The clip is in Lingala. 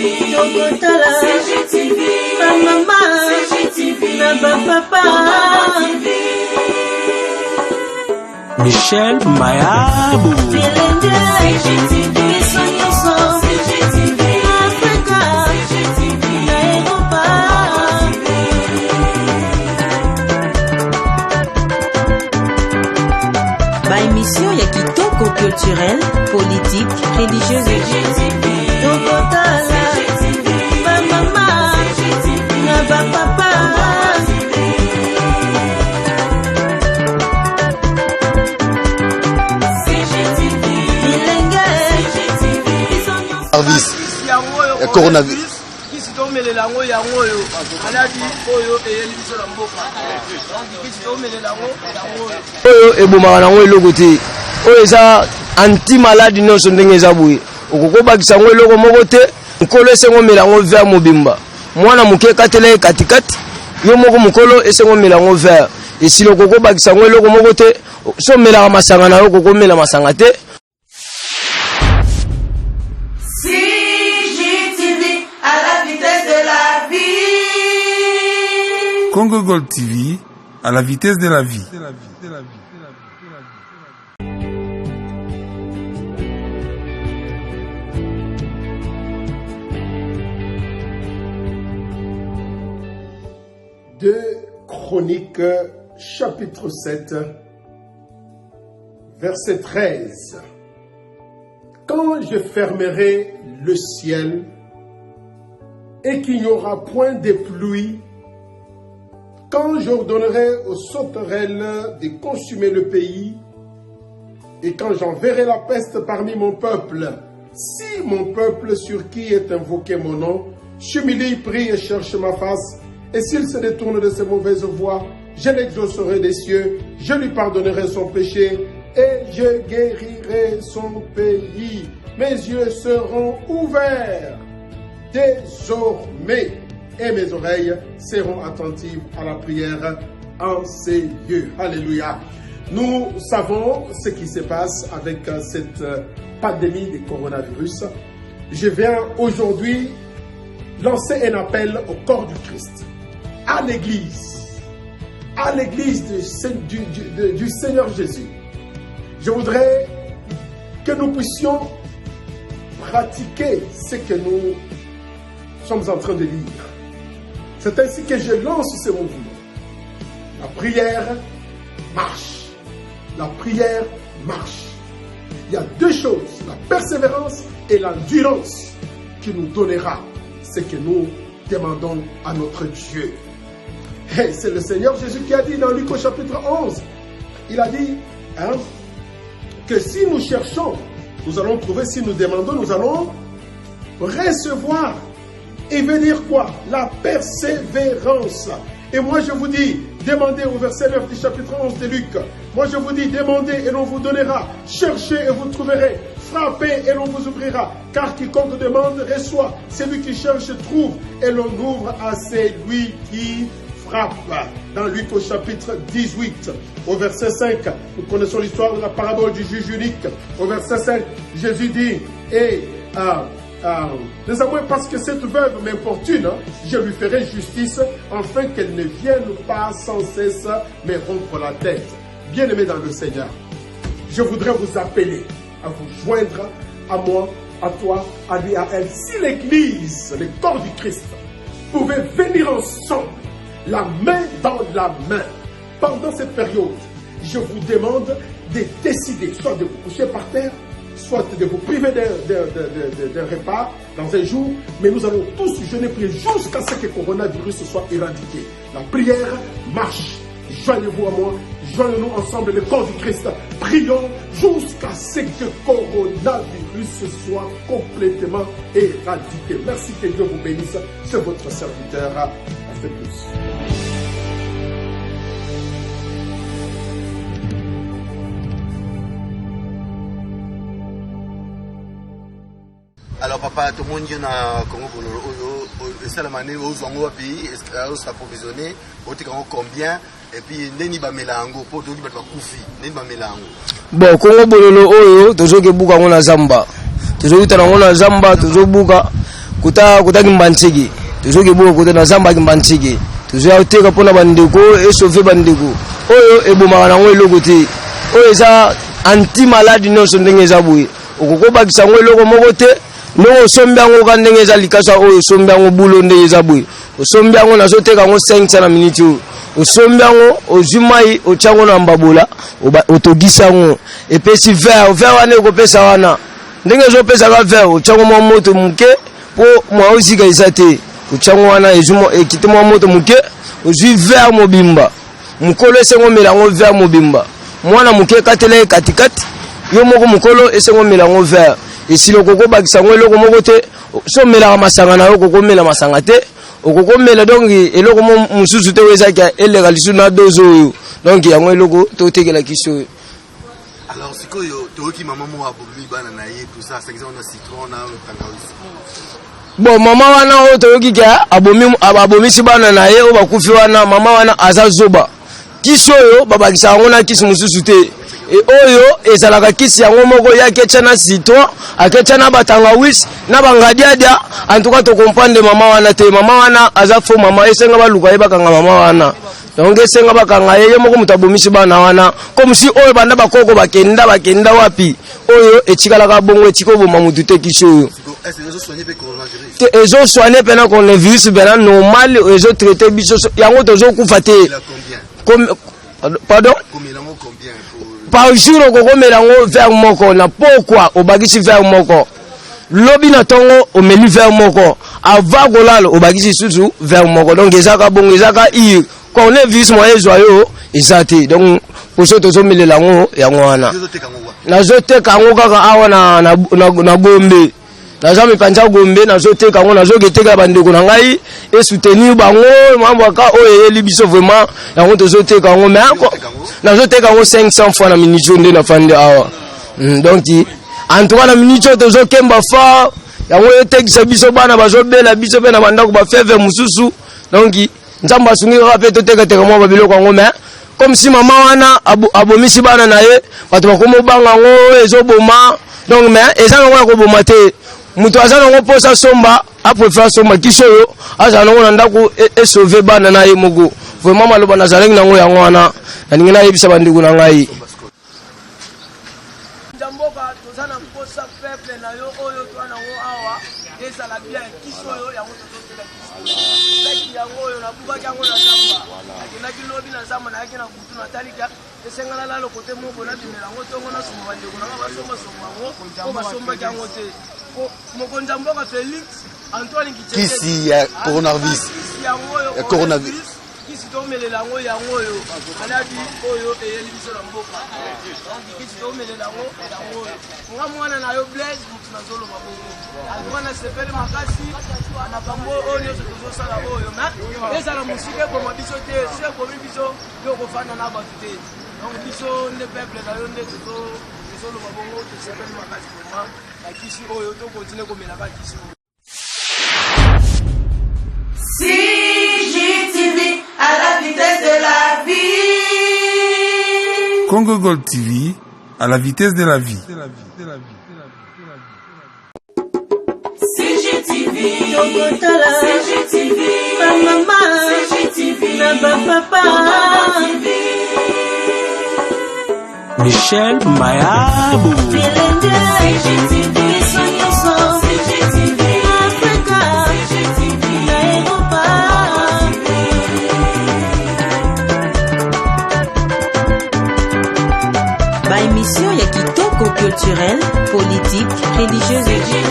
Tokotala Mama na papa Michel Mayabou émission ya kitoko culturel, politique, religieuse et coronavirus. Oyo ebomaka nango eloko te oyo eza anti-maladi nyonso ndenge eza boye okokobakisa yango eloko moko te mokolo esengo mela yango vert mobimba mwana moke ekatela ye katikati yo moko mokolo esengo mela yango vert esili okokobakisa yango eloko moko te so melaka masanga na yo okokomela masanga te. Congo Gold TV, à la vitesse de la vie. Deux Chroniques, chapitre 7, verset 13. Quand je fermerai le ciel et qu'il n'y aura point de pluie, quand j'ordonnerai aux sauterelles de consumer le pays, et quand j'enverrai la peste parmi mon peuple, si mon peuple sur qui est invoqué mon nom, s'humilie, prie et cherche ma face, et s'il se détourne de ses mauvaises voies, je l'exaucerai des cieux, je lui pardonnerai son péché, et je guérirai son pays. Mes yeux seront ouverts désormais. Et mes oreilles seront attentives à la prière en ces lieux. Alléluia. Nous savons ce qui se passe avec cette pandémie de coronavirus. Je viens aujourd'hui lancer un appel au corps du Christ, à l'église du Seigneur Jésus. Je voudrais que nous puissions pratiquer ce que nous sommes en train de lire. C'est ainsi que je lance ce mouvement. La prière marche. La prière marche. Il y a deux choses, la persévérance et l'endurance qui nous donnera ce que nous demandons à notre Dieu. Et c'est le Seigneur Jésus qui a dit dans Luc au chapitre 11, il a dit que si nous cherchons, nous allons trouver, si nous demandons, nous allons recevoir. Il veut dire quoi? La persévérance. Et moi je vous dis, demandez au verset 9 du chapitre 11 de Luc. Moi je vous dis, demandez et l'on vous donnera. Cherchez et vous trouverez. Frappez et l'on vous ouvrira. Car quiconque demande reçoit. Celui qui cherche trouve. Et l'on ouvre à celui qui frappe. Dans Luc au chapitre 18, au verset 5, nous connaissons l'histoire de la parabole du juge unique. Au verset 5, Jésus dit, désormais, parce que cette veuve m'importune, je lui ferai justice, afin qu'elle ne vienne pas sans cesse me rompre la tête. Bien-aimés dans le Seigneur, je voudrais vous appeler à vous joindre à moi, à toi, à lui, à elle. Si l'Église, le corps du Christ, pouvait venir ensemble, la main dans la main, pendant cette période, je vous demande de décider, soit de vous coucher par terre, soit de vous priver d'un repas dans un jour, mais nous allons tous jeûner, prier jusqu'à ce que le coronavirus soit éradiqué. La prière marche. Joignez-vous à moi, joignez-nous ensemble, le corps du Christ. Prions jusqu'à ce que le coronavirus soit complètement éradiqué. Merci, que Dieu vous bénisse. C'est votre serviteur, Astépus. Alors papa, tout le monde est dans Congo Bololo, c'est la manière où on va pays, on s'approvisionner, on te combien, et puis neni ba melango, pour tout le monde va koufi, neni ba melango. Bon, Congo Bololo oyo, toujours que buka ngona zamba, toujours que ngona zamba, toujours buka. kuta kimbanchiki tozoki boka kuta na zamba kimbanchiki tozoya teka pona bandeko esauver bandeko oyo ebomaka nango eloko te oyo eza anti malade nyonso ndenge eza boye okokobakisa yango eloko moko te ndenge osombi yango ka ndenge eza likasa oyo osombi yango bulo ndenge eza boye osombi yango nazoteka yango 5 na minute oyo osombi yango ozwi mai otya yango na mbabola otogisa yango epesi verre wana ekopesa wana ndenge ezopesaka verre otya yango mwa moto moke mpo mwa osika eza te otya yango wana ekite mwa moto moke ozwi verre mobimba mokolo esengo mela yango verre mobimba mwana moke ekatela ye katikati yo moko mokolo esengo mela yango verre esili okokobakisa yango eloko moko te so omelaka masanga na yo okokomela masanga te okokomela donc eloko mosusu te oyo ezaki eleka lisu na dozo oyo donc yango eloko totekela kisi oyo. Alors sikoyo toyoki mama moko abomi bana na ye tout ça c'est exemple na citron na tangawizi. Bon mama wana oyo toyoki ka abomisi bana na ye oyo bakufi wana mama wana aza zoba kisi oyo babakisa yango na kisi mosusu te oyo ezalaka kisi yango moko yaki etya na citron aketya na batangawisi na bangadiadia en tout cas to comprendre mama wana te mama wana aza fo mama esenga baluka ye bakanga mama wana donc esenga bakanga ye moko moto abomisi bana wana comme si oyo banda bakoko bakenda wapi oyo etikalaka bongo etiko boma mutu te kisi oyo ezo soigner pena coronavirus bena normal ezo traiter biso yango tozo kufa te. Pardon? Par jour okokomela yango verre moko na pourquoi obakisi verre moko lobi na tongo omeli verre moko avant kolala obakisi susu verre moko donc ezaka bongo ezaka ir coronavirus moyen ezwa yo ezate donc poso tozomelela yango wana nazoteka yango kaka awa na Gombe naza mipanja Gombe nazoteka yango nazoketeka bandeko na ngai et soutenir bango mambo aka oyo eyeli biso vraiment yango tozoteka yango mais nazoteka yango 500 fois na minute nde na fande awa donc en tout cas na minute tozokemba fort yango etekisa biso bana bazobela biso pe na bandako ba fever mususu donc nzamba asungi kaka pe toteka mwa babiloko yango mais comme si mama wana abomisi bana na ye bato bakomo banga yango ezoboma donc mais ezanga ngona koboma te mutu aza nango posa somba apréfère somba kisi oyo aza nango na ndako esauve bana na ye moko vraiment maloba nazalengi nango yango wana naningi nayebisa bandeko na ngai njamboka toza na mposa peuple na yo oyo toa nango awa ezala bien kisi oyo yango tozotela kisi saki yango oyo nabukaki yango na zamba akendaki lobi na zamba nayaki na kutu natalika esengana lalo kote moko nabimela yango tongo nasomba bandeko nanga basombasomba yango o basombaki yango te mokonzi mboka Félix Antoine Kitshekedi kisi ya coronavirus kisi tomelela yango oyo alabi oyo eyeli biso na mboka donc kisi tomelela yango oyo nga mwana na yo Blaise mutu nazoloba bongo mwana sepele makasi makambo oyo nyonso tozosala oyo mais ezala mosika ekoma biso te so ekomi biso yo kofanda na bato te donc biso nde peuple na yo nde tozoloba bongo tosepele makasi koma na kisi oyo tokontinue komelaka kisi oyo. CGTV à la vitesse de la vie. Congo Gold TV à la vitesse de la vie. CGTV, CGTV, maman, CGTV, papa, Michel Mayabou. CGTV, CGTV, Africa, CGTV, Europa. Ba émission ya kitoko culturelle, politique, religieuse.